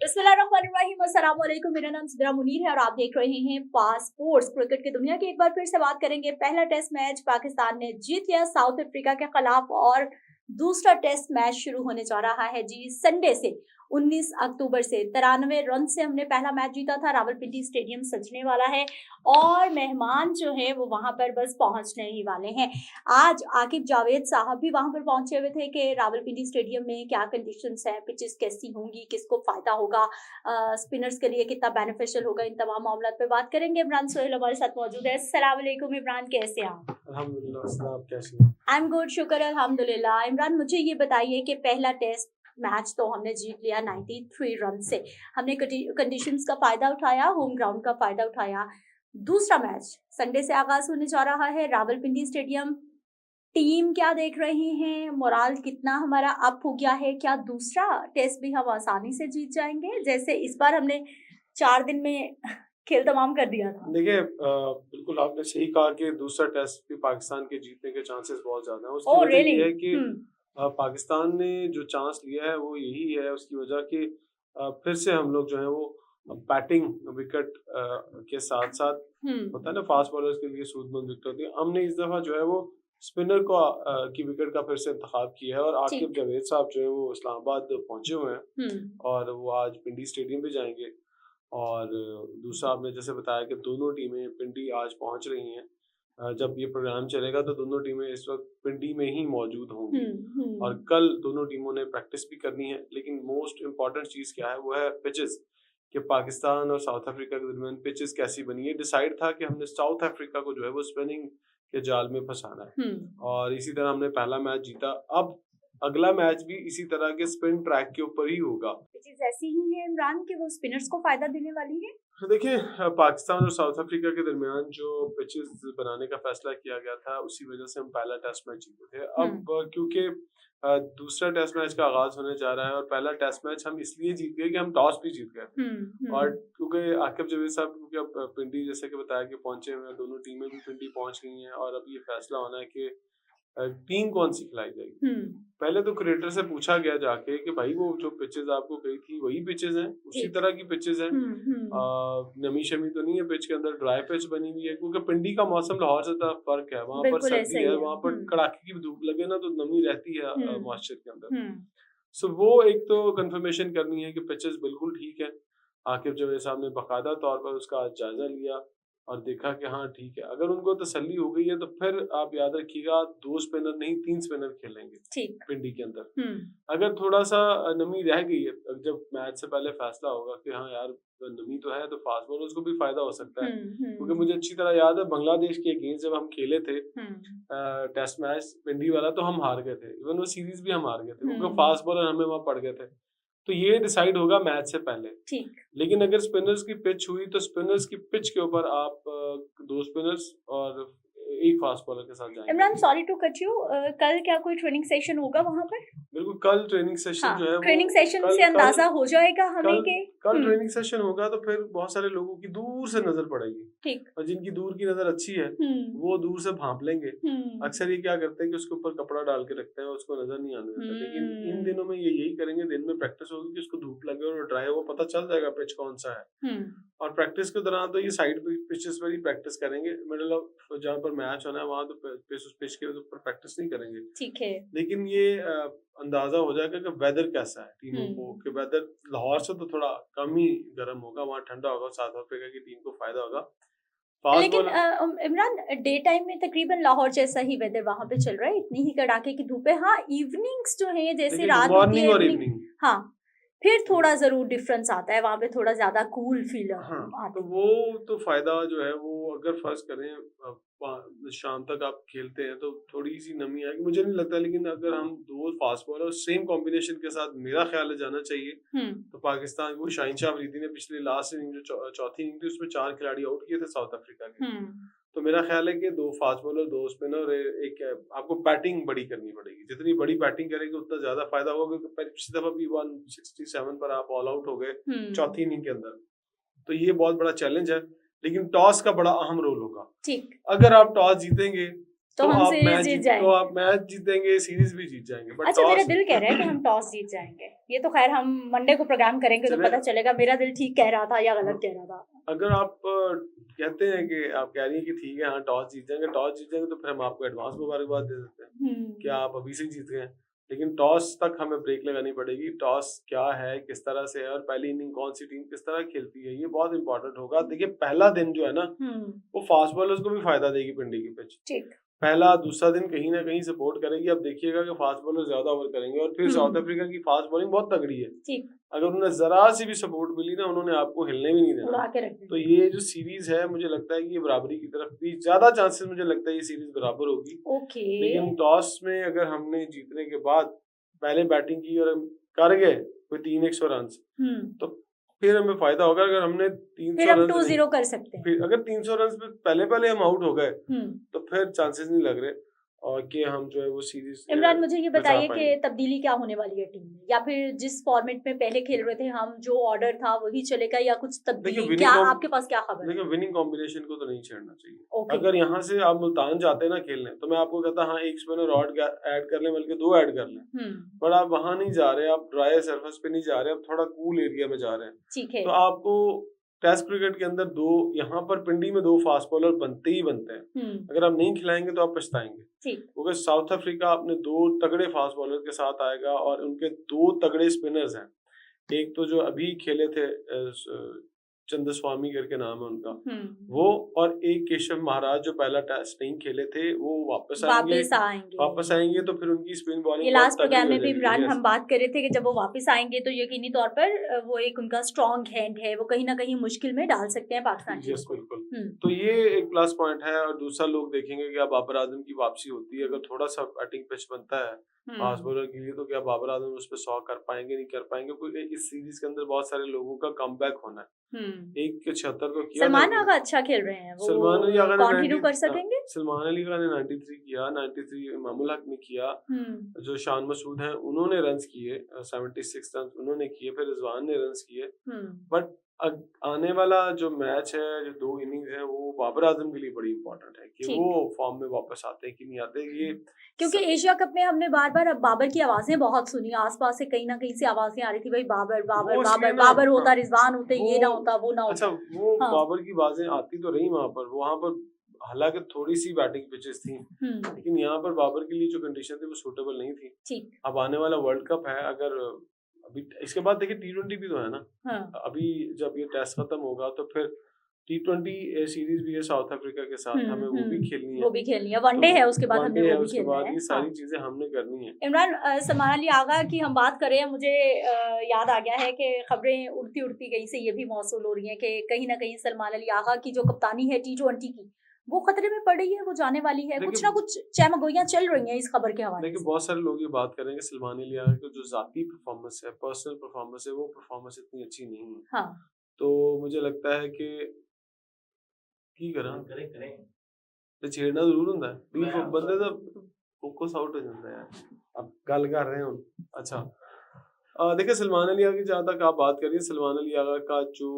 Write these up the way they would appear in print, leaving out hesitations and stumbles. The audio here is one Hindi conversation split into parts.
बिस्मिल्लाहिर्रहमानिर्रहीम, अस्सलाम वालेकुम। मेरा नाम सिद्रा मुनीर है और आप देख रहे हैं फास्ट स्पोर्ट्स। क्रिकेट की दुनिया की एक बार फिर से बात करेंगे। पहला टेस्ट मैच पाकिस्तान ने जीत लिया साउथ अफ्रीका के खिलाफ और दूसरा टेस्ट मैच शुरू होने जा रहा है जी संडे से 19 अक्टूबर से। 93 रन से हमने पहला मैच जीता था। रावलपिंडी स्टेडियम सजने वाला है और मेहमान जो है वो वहां पर बस पहुंचने ही वाले हैं। आज आकिब जावेद साहब भी वहां पर पहुंचे हुए थे कि रावलपिंडी स्टेडियम में क्या कंडीशंस हैं, पिचेस कैसी होंगी, किसको फायदा होगा, स्पिनर्स के लिए कितना बेनिफिशियल होगा, इन तमाम मामलों पे बात करेंगे। इमरान सोहेल हमारे साथ मौजूद है। अस्सलाम वालेकुम इमरान, कैसे हैं आप? अल्हम्दुलिल्लाह, आप कैसे हैं? आई एम गुड, शुक्र अल्हम्दुलिल्लाह। इमरान, मुझे ये बताइए कि पहला टेस्ट मैच तो हमने जीत लिया 93 रन से। हमने कंडीशंस का फायदा उठाया, होम ग्राउंड का फायदा उठाया। दूसरा मैच संडे से आगाज होने जा रहा है रावलपिंडी स्टेडियम। टीम क्या देख रहे हैं, मोराल कितना हमारा अप हो गया है? क्या दूसरा टेस्ट भी हम आसानी से जीत जाएंगे जैसे इस बार हमने 4 दिन में खेल तमाम कर दिया था? देखिए, बिल्कुल आपने सही कहा कि दूसरा टेस्ट भी पाकिस्तान के जीतने के चांसेस बहुत ज्यादा हैं। उसकी ओह वजह रियली? ये है कि पाकिस्तान ने जो चांस लिया है वो यही है, उसकी वजह कि फिर से हम लोग जो है वो बैटिंग विकेट के साथ साथ होता है ना, फास्ट बॉलर्स के लिए सूदमंद विकेट होती है। हमने इस दफा जो है वो स्पिनर को की विकेट का फिर से इंतखाब किया है और आकिब जावेद साहब जो है वो इस्लामाबाद पहुंचे हुए हैं और वो आज पिंडी स्टेडियम भी जाएंगे। और दूसरा आपने जैसे बताया कि दोनों टीमें पिंडी आज पहुंच रही हैं। जब ये प्रोग्राम चलेगा तो दोनों टीमें इस वक्त पिंडी में ही मौजूद होंगी और कल दोनों टीमों ने प्रैक्टिस भी करनी है। लेकिन मोस्ट इम्पॉर्टेंट चीज़ क्या है वो है पिचेस, कि पाकिस्तान और साउथ अफ्रीका के दरमियान पिचेस कैसी बनी है। डिसाइड था कि हमने साउथ अफ्रीका को जो है वो स्पिनिंग के जाल में फंसाना है और इसी तरह हमने पहला मैच जीता। अब अगला मैच भी इसी तरह के स्पिन ट्रैक के ऊपर ही होगा। चीज ऐसी ही है इमरान कि वो स्पिनर्स को फायदा देने वाली है। तो देखिए, पाकिस्तान और साउथ अफ्रीका के दरमियान जो पिचेस बनाने का फैसला किया गया था उसी वजह से हम पहला टेस्ट मैच जीते थे। अब क्योंकि दूसरा टेस्ट मैच का आगाज होने जा रहा है और पहला टेस्ट मैच हम इसलिए जीत गए कि हम टॉस भी जीत गए और क्योंकि आकिब जावेद साहब क्योंकि अब पिंडी जैसे कि बताया कि पहुंचे हुए हैं, दोनों टीमें भी पिंडी पहुंच गई हैं और अब ये फैसला होना है कि टीम कौन सी खिलाई जाएगी। पहले तो क्रिएटर से पूछा गया जाके कि भाई वो जो पिचेस आपको गई थी वही पिचेस हैं, उसी तरह की पिचेस हैं, नमी शमी तो नहीं है पिच के अंदर, ड्राई पिच बनी हुई है। क्योंकि पिंडी का मौसम लाहौर से तो फर्क है, वहाँ पर सर्दी है, वहाँ पर कड़ाके की धूप लगे ना तो नमी रहती है मॉइस्चर के अंदर। सो वो एक तो कंफर्मेशन करनी है कि पिचेस बिल्कुल ठीक है। आकिब जावेद साहब ने बाकायदा तौर पर उसका जायजा लिया और देखा कि हाँ ठीक है। अगर उनको तसल्ली हो गई है तो फिर आप याद रखिएगा 2 स्पिनर नहीं 3 स्पिनर खेलेंगे पिंडी के अंदर। अगर थोड़ा सा नमी रह गई है, जब मैच से पहले फैसला होगा कि हाँ यार नमी तो है तो फास्ट बॉलर्स को भी फायदा हो सकता है। क्योंकि मुझे अच्छी तरह याद है बांग्लादेश के अगेंस्ट जब हम खेले थे टेस्ट मैच पिंडी वाला तो हम हार गए थे, इवन वो सीरीज भी हम हार गए थे क्योंकि फास्ट बॉलर हमें वहां पड़ गए थे। तो ये डिसाइड होगा मैच से पहले। लेकिन अगर स्पिनर्स की पिच हुई तो स्पिनर्स की पिच के ऊपर आप 2 स्पिनर्स और एक फास्ट बॉलर के साथ जाएंगे। Imran, sorry to cut you, कल क्या कोई ट्रेनिंग सेशन होगा वहां पर? बिल्कुल, कल ट्रेनिंग सेशन जो है ट्रेनिंग सेशन से अंदाजा हो जाएगा हमें कि कल ट्रेनिंग सेशन होगा तो फिर बहुत सारे लोगों की दूर से नजर पड़ेगी। ठीक। और जिनकी दूर की नजर अच्छी है वो दूर से भांप लेंगे। अक्सर ये क्या करते हैं कि उसके ऊपर कपड़ा डाल के रखते हैं, उसको नजर नहीं आने देते। लेकिन इन दिनों में ये यही करेंगे, दिन में प्रैक्टिस होगी कि उसको धूप लगे और ड्राई हो, पता चल जाएगा पिच कौन सा है। और प्रैक्टिस के दौरान तो ये साइड पिचेस पर ही प्रैक्टिस करेंगे। मिडिल ऑफ जहाँ पर मैच होना है वहां तो पिच के ऊपर प्रैक्टिस नहीं करेंगे। ठीक है। लेकिन ये अंदाजा हो जाएगा कि वेदर कैसा है टीमों को, कि वेदर लाहौर से तो थोड़ा कम ही गर्म होगा, वहाँ ठंडा होगा, साउथ अफ्रीका की टीम को फायदा होगा। लेकिन इमरान, डे टाइम में तकरीबन लाहौर जैसा ही वेदर वहाँ पे चल रहा है, इतनी ही कड़ाके की धूप है। हाँ, इवनिंग्स जो है जैसे रात होती है इवनिंग, हाँ फिर थोड़ा जरूर डिफरेंस आता है, वहाँ पे थोड़ा ज्यादा कूल फील आता। तो वो तो फायदा जो है वो अगर फर्ज करें शाम तक आप खेलते हैं तो थोड़ी सी नमी आएगी, मुझे नहीं लगता। लेकिन अगर हम 2 फास्ट बॉलर सेम कॉम्बिनेशन के साथ मेरा ख्याल है जाना चाहिए तो पाकिस्तान को शाहीन शाह अफरीदी ने पिछले लास्ट इनिंग जो चौथी इनिंग थी उसमें 4 खिलाड़ी आउट किए थे साउथ अफ्रीका के। तो मेरा ख्याल है कि 2 फास्ट बॉलर 2 स्पिनर एक आपको बैटिंग बड़ी करनी पड़ेगी। जितनी बड़ी बैटिंग करेंगे उतना ज्यादा फायदा होगा, क्योंकि पिछली दफा भी 167 पर आप ऑल आउट हो गए चौथी इनिंग के अंदर। तो ये बहुत बड़ा चैलेंज है, लेकिन टॉस का बड़ा अहम रोल होगा। ठीक। अगर आप टॉस जीतेंगे तो हम आप सीरीज मैच जीत तो जाएंगे। आप मैच जीतेंगे, सीरीज भी जीत जाएंगे, बट अच्छा, मेरा टॉस दिल कह रहा है कि हम टॉस जीत जाएंगे। ये तो खैर हम मंडे को प्रोग्राम करेंगे तो चले। पता चलेगा मेरा दिल ठीक कह रहा था या गलत कह रहा था। अगर आप कहते हैं कि आप कह रही हैं कि ठीक है हाँ टॉस जीत जाएंगे तो फिर हम आपको एडवांस मुबारकबाद दे देते हैं कि आप अभी से जीत गए। लेकिन टॉस तक हमें ब्रेक लगानी पड़ेगी। टॉस क्या है, किस तरह से है और पहली इनिंग कौन सी टीम किस तरह खेलती है, ये बहुत इंपॉर्टेंट होगा। देखिए पहला दिन जो है ना वो फास्ट बॉलर्स को भी फायदा देगी पिंडी की पिच। ठीक। पहला दूसरा दिन कहीं ना कहीं सपोर्ट करेगी। अब देखिएगा कि फास्ट बॉलर ज्यादा ओवर करेंगे और फिर साउथ अफ्रीका की फास्ट बॉलिंग बहुत तगड़ी है। ठीक। अगर उन्हें जरा सी भी सपोर्ट मिली ना उन्होंने आपको हिलने भी नहीं देना। उड़ा के रख देंगे। तो ये जो सीरीज है मुझे लगता है कि ये बराबरी की तरफ भी ज्यादा चांसेस, मुझे लगता है ये सीरीज बराबर होगी। ओके। लेकिन टॉस में अगर हमने जीतने के बाद पहले बैटिंग की और हम कर गए कोई 300 रन तो फिर हमें फायदा होगा। अगर हमने 300 फिर हम रन 2-0 कर सकते हैं। फिर अगर 300 रन पे पहले हम आउट हो गए तो फिर चांसेस नहीं लग रहे और कि हम जो है वो सीरीज। इमरान मुझे ये बताइए कि तब्दीली क्या होने वाली है टीम में, या फिर जिस फॉर्मेट में पहले खेल रहे थे हम, जो ऑर्डर था वही चलेगा या कुछ तब्दीली, क्या आपके पास क्या खबर है? देखिए विनिंग कॉम्बिनेशन को तो नहीं छेड़ना चाहिए। अगर यहाँ से आप मुल्तान जाते हैं ना खेलने तो मैं आपको कहता हाँ एक स्पिनर और ऐड कर लें, बल्कि 2 ऐड कर लें। पर आप वहां नहीं जा रहे, आप ड्राई सरफेस पे नहीं जा रहे, आप थोड़ा कूल एरिया में जा रहे हैं। ठीक है। तो आपको टेस्ट क्रिकेट के अंदर यहाँ पर पिंडी में 2 फास्ट बॉलर बनते ही बनते हैं। अगर आप नहीं खिलाएंगे तो आप पछताएंगे। क्योंकि साउथ अफ्रीका अपने 2 तगड़े फास्ट बॉलर के साथ आएगा और उनके 2 तगड़े स्पिनर्स हैं। एक तो जो अभी खेले थे चंद्रस्वामी करके नाम है उनका, वो, और एक केशव महाराज जो पहला टेस्ट नहीं खेले थे वो वापस आएंगे तो फिर उनकी स्पिन बॉलिंग। ये लास्ट प्रोग्राम में भी इमरान हम बात कर रहे थे कि जब वो वापस आएंगे तो यकीनी तौर पर वो एक उनका स्ट्रॉन्ग हैंड है, वो कहीं ना कहीं मुश्किल में डाल सकते हैं पाकिस्तान टीम को। बिल्कुल। तो ये एक प्लस पॉइंट है। और दूसरा लोग देखेंगे कि अब बाबर आजम की वापसी होती है, अगर थोड़ा सा बैटिंग पिच बनता है फास्ट बॉलर के लिए तो क्या बाबर आजम उस पर 100 कर पाएंगे, नहीं कर पाएंगे, क्योंकि इस सीरीज के अंदर बहुत सारे लोगों का कमबैक होना है। 176 को किया, सलमान आगा अच्छा खेल रहे हैं, वो सलमान अली आगा कंटिन्यू कर सकेंगे। सलमान अली आगा ने 93 किया, 93 इमामुल हक ने किया, जो शान मसूद हैं उन्होंने रन्स किए, 76 रन उन्होंने किए, फिर रिजवान ने रन्स किए। बट आने वाला जो मैच है, जो 2 इनिंग्स है, वो बाबर आजम के लिए बड़ी इंपॉर्टेंट है कि वो फॉर्म में वापस आते हैं कि नहीं आते। ये क्योंकि एशिया कप में हमने बार बार अब बाबर की आवाजें बहुत सुनी, आसपास से कहीं ना कहीं से आवाजें आ रही थी, भाई बाबर बाबर बाबर बाबर होता, रिजवान होते, ये ना होता, वो ना होता। अच्छा, वो बाबर की आवाजें आती तो रही वहां पर हालांकि थोड़ी सी बैटिंग पिचेस थी, लेकिन यहाँ पर बाबर के लिए जो कंडीशन थी वो सूटेबल नहीं थी। अब आने वाला वर्ल्ड कप है, अगर अभी इसके बाद देखिए T20 भी तो है ना। अभी जब ये टेस्ट खत्म होगा तो फिर T20 सीरीज भी है साउथ अफ्रीका के साथ, हमें वो भी खेलनी है, वनडे है, उसके बाद हमने वो भी खेलना है। ये सारी चीजें हमने करनी है। इमरान, सलमान अली आगा की हम बात करें, मुझे याद आ गया है कि खबरें उड़ती उड़ती कहीं से ये भी मौसूल हो रही हैं कि कहीं ना कहीं सलमान अली आगा की जो कप्तानी है T20 की, वो खतरे में पड़ रही है, वो जाने वाली है। कुछ ना कुछ चहमगोइयां चल रही हैं इस खबर के हवाले से। बहुत सारे लोग ये बात करेंगे सलमान अली आगा की जो जाती परफॉर्मेंस है, पर्सनल परफॉर्मेंस है, वो परफॉर्मेंस इतनी अच्छी नहीं है। तो मुझे लगता है कि करें छेड़ना जरूर होता है बंदे तो फोकस आउट हो जाता है यार। अब गल कर रहे हैं। अच्छा, देखिए सलमान अली आगा की जहाँ तक आप बात करिए, सलमान अली आगा का जो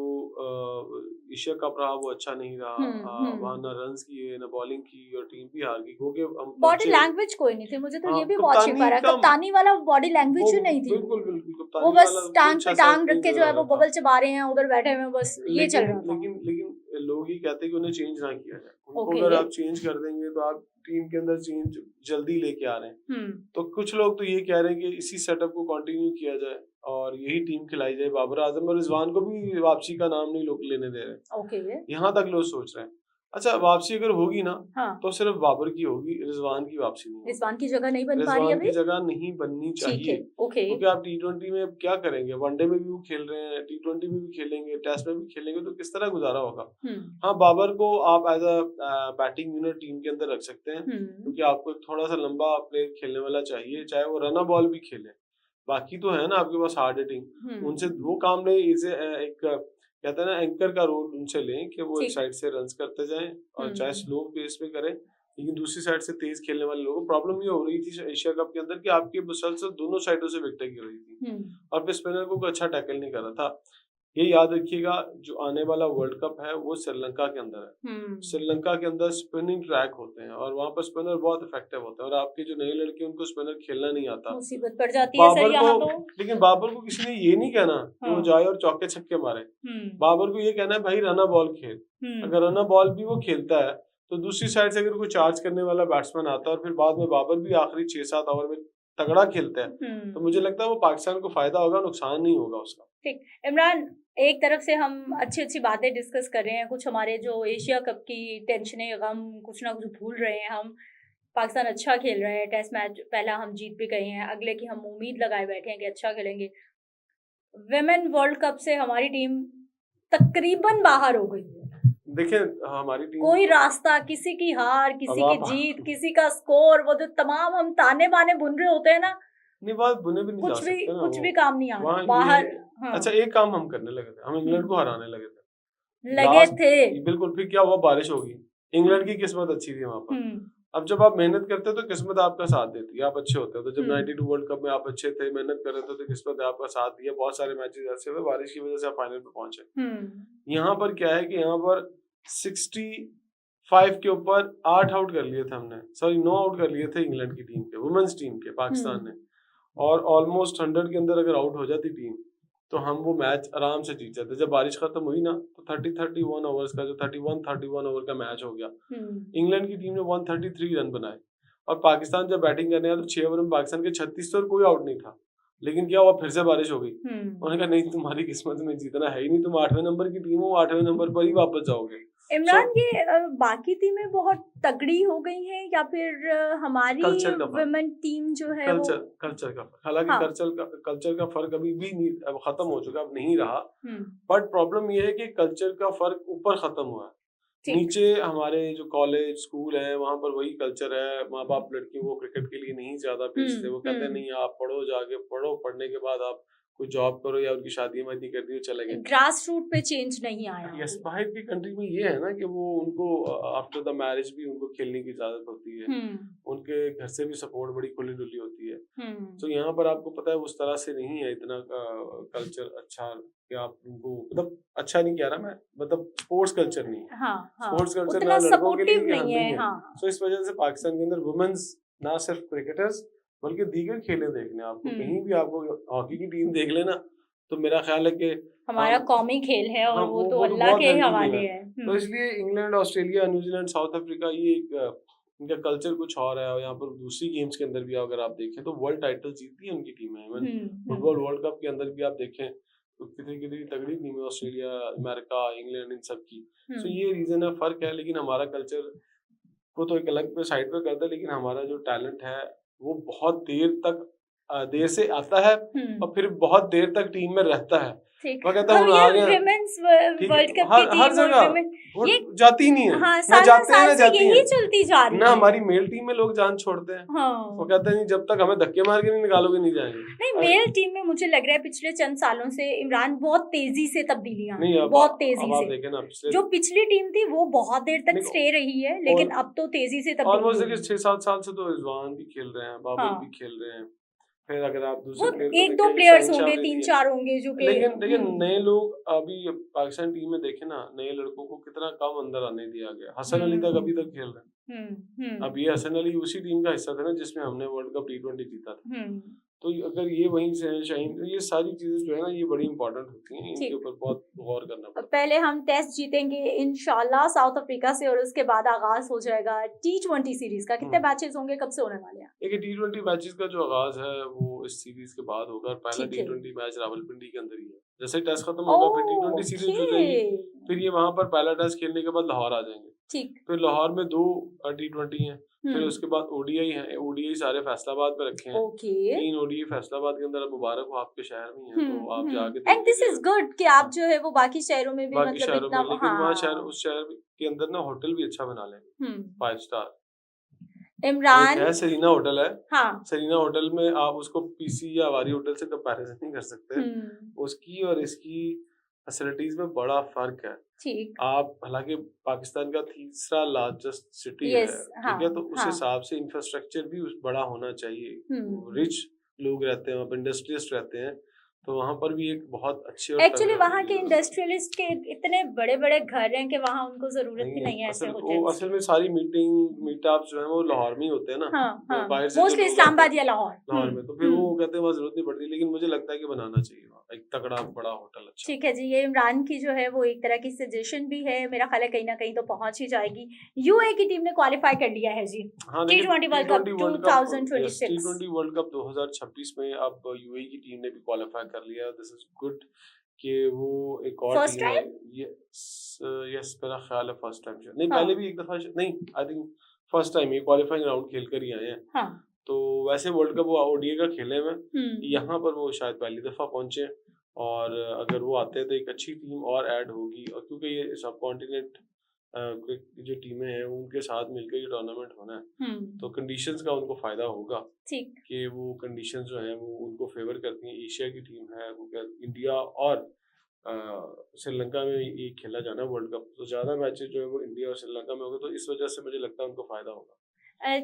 एशिया कप रहा वो अच्छा नहीं रहा। वहाँ ना रन्स किए ना बॉलिंग की और टीम भी हार गई, क्योंकि बॉडी लैंग्वेज कोई नहीं थी। मुझे तो ये भी बहुत शिफा रहा, कप्तानी वाला बॉडी लैंग्वेज ही नहीं थी। बिल्कुल वो बस टांग पे टांग रख के जो है वो बबल चबा रहे हैं, उधर बैठे हुए, बस ये चल रहा था। लेकिन लोग ये कहते हैं कि उन्हें चेंज ना किया जाए। उनको अगर आप चेंज कर देंगे तो आप टीम के अंदर चेंज जल्दी लेके आ रहे हैं। तो कुछ लोग तो ये कह रहे हैं कि इसी सेटअप को कंटिन्यू किया जाए और यही टीम खिलाई जाए। बाबर आजम और रिजवान को भी वापसी का नाम नहीं लोग लेने दे रहे। यहाँ तक लोग सोच रहे हैं। अच्छा, वापसी अगर होगी ना तो सिर्फ बाबर की होगी, रिजवान की वापसी नहीं। रिजवान की जगह नहीं बन पा रही है, रिजवान की जगह नहीं बननी चाहिए। क्योंकि आप T20 में क्या करेंगे, वनडे में भी वो खेल रहे हैं, T20 में भी खेलेंगे, टेस्ट में भी खेलेंगे, तो किस तरह गुजारा होगा। हाँ, बाबर को आप as a batting unit team के अंदर रख सकते हैं, क्योंकि आपको थोड़ा सा लंबा प्लेयर खेलने वाला चाहिए, चाहे वो रन बॉल भी खेले। बाकी तो है ना आपके पास हार्ड हिटिंग, उनसे वो काम नहीं। इसे एक कहते हैं ना एंकर का रोल उनसे लें कि वो एक साइड से रन्स करते जाएं और चाहे स्लो पेस में करें, लेकिन दूसरी साइड से तेज खेलने वाले लोगों को प्रॉब्लम ये हो रही थी एशिया कप के अंदर कि आपकी मुसलसल दोनों साइडों से विकेटें गिर रही थी और फिर स्पिनर को अच्छा टैकल नहीं कर रहा था। ये याद रखिएगा, जो आने वाला वर्ल्ड कप है वो श्रीलंका के अंदर है। श्रीलंका के अंदर स्पिनिंग ट्रैक होते हैं और वहां पर स्पिनर बहुत इफेक्टिव होते हैं, और आपके जो नए लड़के उनको स्पिनर खेलना नहीं आता, मुसीबत पड़ जाती है सर बाबर यहाँ को। तो। लेकिन बाबर को किसी ने ये नहीं कहना कि वो जाए और चौके छक्के मारे। बाबर को ये कहना है भाई रन बॉल खेल। अगर रन बॉल भी वो खेलता है तो दूसरी साइड से अगर कोई चार्ज करने वाला बैट्समैन आता है और फिर बाद में बाबर भी आखिरी 6-7 ओवर में तगड़ा खेलता है, तो मुझे लगता है वो पाकिस्तान को फायदा होगा, नुकसान नहीं होगा उसका। ठीक। इमरान, एक तरफ से हम अच्छी अच्छी बातें डिस्कस कर रहे हैं, कुछ हमारे जो एशिया कप की टेंशनें, गम कुछ ना कुछ भूल रहे हैं हम। पाकिस्तान अच्छा खेल रहा है, टेस्ट मैच पहला हम जीत भी गए हैं, अगले की हम उम्मीद लगाए बैठे हैं कि अच्छा खेलेंगे। विमेन वर्ल्ड कप से हमारी टीम तकरीबन बाहर हो गई है। देखिए हमारी टीम कोई रास्ता, किसी की हार, किसी की जीत, किसी का स्कोर, वो जो तमाम हम ताने बाने बुन रहे होते हैं ना, नहीं बात बुने भी नहीं जा सकते ना, कुछ भी काम नहीं आ रहा वहाँ बाहर। अच्छा एक काम हम करने लगे थे, हम इंग्लैंड को हराने लगे थे। बिल्कुल। फिर क्या हुआ, बारिश होगी। इंग्लैंड की किस्मत अच्छी थी वहां पर। अब जब आप मेहनत करते हो तो किस्मत आपका साथ देती है, आप अच्छे होते हो। तो जब 92 वर्ल्ड कप में आप अच्छे थे, मेहनत कर रहे थे, तो किस्मत ने आपका साथ दिया। बहुत सारे मैचेस ऐसे हुए बारिश की वजह से आप फाइनल पे पहुंचे। यहाँ पर क्या है कि यहाँ पर 65 के ऊपर 8 आउट कर लिए थे हमने, सॉरी 9 आउट कर लिए थे इंग्लैंड की टीम के, वुमेन्स टीम के, पाकिस्तान ने। और ऑलमोस्ट 100 के अंदर अगर आउट हो जाती टीम तो हम वो मैच आराम से जीत जाते। जब बारिश खत्म हुई ना तो 31 ओवर्स का जो 31 ओवर का मैच हो गया। इंग्लैंड की टीम ने 133 रन बनाए और पाकिस्तान जब बैटिंग करने आया तो 6 ओवर में पाकिस्तान के 36 और कोई आउट नहीं था। लेकिन क्या हुआ, फिर से बारिश हो गई। उन्होंने कहा नहीं, तुम्हारी किस्मत में जीतना है ही नहीं, तुम 8वें नंबर की टीम हो, 8वें नंबर पर ही वापस जाओगे। इमरान, ये बाकी टीमें बहुत तगड़ी हो गई हैं या फिर हमारी वुमेन टीम जो है कल्चर का फर्क, हालांकि कल्चर का फर्क अभी भी नहीं, अब खत्म हो चुका, अब नहीं रहा। बट प्रॉब्लम ये है कि कल्चर का फर्क ऊपर खत्म हुआ है, नीचे हमारे जो कॉलेज स्कूल है वहां पर वही कल्चर है। माँ बाप लड़कियों को क्रिकेट के लिए नहीं ज्यादा भेजते, वो कहते हैं नहीं आप पढ़ो, जाके पढ़ो, पढ़ने के बाद आप कोई जॉब करो या उनकी शादी वादी कर दी चले गए। ग्रास रूट पे चेंज नहीं आया। यस, बाहर की कंट्री में ये है ना कि वो उनको आफ्टर द मैरिज भी उनको खेलने की इजाजत होती है, उनके घर से भी सपोर्ट बड़ी खुली डुली होती है। तो यहाँ पर आपको पता है उस तरह से नहीं है इतना कल्चर अच्छा कि आप उनको, मतलब अच्छा नहीं कह रहा मैं, मतलब स्पोर्ट्स कल्चर नहीं है। स्पोर्ट्स कल्चर ना लड़कों के लिए नहीं है। तो इस वजह से पाकिस्तान के अंदर वुमेन्स ना सिर्फ क्रिकेटर्स बल्कि दीगर खेलें देखने आपको कहीं भी आपको हॉकी की टीम देख लेना तो मेरा ख्याल है कि हमारा कौमी खेल है और वो तो अल्लाह के हवाले है। तो इसलिए England, Australia, New Zealand, south Africa, ये इनका कल्चर कुछ और है। और यहाँ पर दूसरी गेम्स के अंदर भी अगर आप देखें तो वर्ल्ड टाइटल जीती है उनकी टीमें। इवन फुटबॉल वर्ल्ड कप के अंदर भी आप देखें तो कितनी कितनी तगड़ी टीम है ऑस्ट्रेलिया, अमेरिका, इंग्लैंड, इन सब की। तो ये रीजन है, फर्क है। लेकिन हमारा कल्चर को तो एक अलग पे साइड पे करता है, लेकिन हमारा जो टैलेंट है वो बहुत देर से आता है और फिर बहुत देर तक टीम में रहता है। वो कहता है वर्ल्ड कप की हर जगह ये जाती ही नहीं है। हाँ, ना जाते हैं ना जाती है, चलती जा रही है ना। हमारी मेल टीम में लोग जान छोड़ते हैं। वो कहते हैं नहीं, जब तक हमें धक्के मार के नहीं निकालोगे नहीं जाएंगे। नहीं, मेल टीम में मुझे लग रहा है पिछले चंद सालों से इमरान बहुत तेजी से तब्दीलियां, बहुत तेजी से। देखे ना जो पिछली टीम थी वो बहुत देर तक स्टे रही है, लेकिन अब तो तेजी से ऑलमोस्ट 6-7 साल से तो रिजवान भी खेल रहे हैं, बाबर भी खेल रहे हैं। फिर अगर आप दूसरे एक दो प्लेयर्स होंगे, 3-4 होंगे जो कि लेकिन नए लोग अभी पाकिस्तान टीम में देखे ना, नए लड़कों को कितना कम अंदर आने दिया गया। हसन अली तक अभी तक खेल रहे हैं। अब ये हसन अली उसी टीम का हिस्सा था ना जिसमें हमने वर्ल्ड कप T20 जीता था। तो अगर ये वहीं से शाहीन, तो ये सारी चीजें जो है ना ये बड़ी इंपॉर्टेंट होती हैं, इनके ऊपर बहुत गौर करना पड़ता है। पहले हम टेस्ट जीतेंगे इंशाल्लाह साउथ अफ्रीका से और उसके बाद आगाज हो जाएगा T20 सीरीज का। कितने मैचेस होंगे, कब से होने वाले हैं? देखिए T20 मैचेस का जो आगाज है वो इस सीरीज के बाद होगा। पहला T20 मैच रावलपिंडी के अंदर ही है। जैसे टेस्ट खत्म होगा फिर T20 सीरीज हो जाएगी। फिर ये वहां पर पहला टेस्ट खेलने के बाद लाहौर आ जाएंगे। फिर लाहौर में 2 T20 हैं। फिर उसके बाद ODI है। ODI सारे फैसलाबाद में रखे हैं। 3 ODI फैसलाबाद के अंदर। मुबारक हो आपके शहर में है तो आप जाके एंड दिस इज गुड कि आप जो है वो बाकी शहरों में भी मतलब इतना, लेकिन वहाँ शहर, उस शहर के अंदर ना होटल भी अच्छा बना लेंगे 5 स्टार। इमरान है सरीना होटल है। सरीना होटल में आप उसको PC या वारी होटल से कंपैरिजन नहीं कर सकते। उसकी और इसकी फैसिलिटीज में बड़ा फर्क है। आप हालांकि पाकिस्तान का तीसरा लार्जेस्ट सिटी है, ठीक है, तो उस हिसाब से इंफ्रास्ट्रक्चर भी बड़ा होना चाहिए। रिच लोग रहते हैं, इंडस्ट्रियलिस्ट रहते हैं, तो वहाँ पर भी एक बहुत अच्छे और एक्चुअली तगड़े वहाँ होटल के की ज़रूरत है। इंडस्ट्रियलिस्ट के इतने बड़े-बड़े घर हैं कि वहाँ उनको ज़रूरत भी नहीं, नहीं है ऐसे असल होटल्स की। में सारी मीटअप्स जो हैं वो लाहौर में ही होते हैं ना, हाँ, तो हाँ। बाहर से जो मोस्टली लोग आते हैं इस्लामाबाद या लाहौर। लाहौर में, तो फिर वो कहते हैं वहाँ ज़रूरत नहीं पड़ती, लेकिन मुझे लगता है कि बनाना चाहिए वहाँ एक तगड़ा बड़ा होटल अच्छा। ठीक है जी, ये इमरान की जो है वो एक तरह की सजेशन भी है, मेरा ख्याल है कहीं न कहीं तो पहुँच ही जाएगी। यूएई की टीम ने क्वालीफाई कर लिया है जी, हाँ, लेकिन टी20 वर्ल्ड कप टी20 वर्ल्ड कप, यस, 2026। टी20 वर्ल्ड कप 2026 में अब यूएई की टीम ने भी क्वालीफाई कर लिया। दिस इज़ गुड कि वो एक और फर्स्ट टीम है। टाइम? यस, मेरा ख्याल है फर्स्ट टाइम शायद, नहीं हाँ, पहले भी एक दफ़ा नहीं, आई थिंक फर्स्ट टाइम ये क्वालीफाइंग राउंड खेल कर ही आए हैं। हाँ। तो वैसे वर्ल्ड कप वो ओडीआई का खेले हुए हैं, हुँ। यहाँ पर वो शायद पहली दफ़ा पहुँचे हैं, और अगर वो आते हैं तो एक अच्छी टीम और ऐड होगी, और क्योंकि ये सब कॉन्टिनेंट की जो टीमें हैं उनके साथ मिलकर ये टूर्नामेंट होना है, तो कंडीशंस का उनको फ़ायदा होगा ठीक। कि वो कंडीशंस जो हैं वो उनको फेवर करती हैं। एशिया की टीम है, वो इंडिया और श्रीलंका में ये खेला जाना है वर्ल्ड कप, तो ज़्यादा मैचेस जो है वो इंडिया और श्रीलंका में होंगे, तो इस वजह से मुझे लगता है उनको फ़ायदा होगा।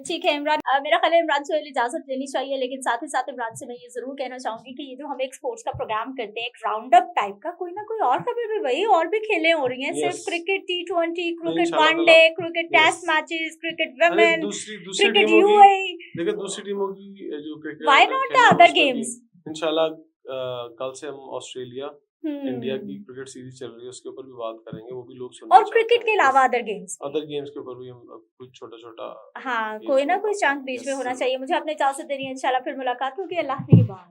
ठीक है इमरान, मेरा ख्याल है इमरान से इजाज़त लेनी चाहिए, लेकिन साथ ही साथ इमरान से मैं ये ज़रूर कहना चाहूँगी कि ये जो हम एक स्पोर्ट्स का प्रोग्राम करते हैं, एक राउंड अप टाइप का, कोई ना कोई और कभी भी वही और भी खेलें हो रही हैं, सिर्फ यस, क्रिकेट टी20, नहीं क्रिकेट इंशाल्लाह ताला, one day, cricket yes. Test matches, cricket अरे वुमेन, दूसरी क्रिकेट टीमों की, यूएई, देखिए दूसरी टीमों की जो व्हाई क्रिकेट नॉट द खेलना है अदर उसमें भी गेम्स? इंशाल्लाह कल से हम ऑस्ट्रेलिया इंडिया की हुँ। क्रिकेट सीरीज चल रही है उसके ऊपर भी बात करेंगे, वो भी लोग और सुनना चाहते क्रिकेट के हैं। अलावा यस, अदर गेम्स भी? अदर गेम्स के ऊपर भी हम कुछ छोटा-छोटा हाँ, गेम्स कोई के ना ऊपर कोई बात चांस करेंगे। बीच में यस, होना ज़रूर। चाहिए। मुझे अपनी इजाज़त देनी है, इंशाल्लाह फिर मुलाकात होगी, अल्लाह निगहबान।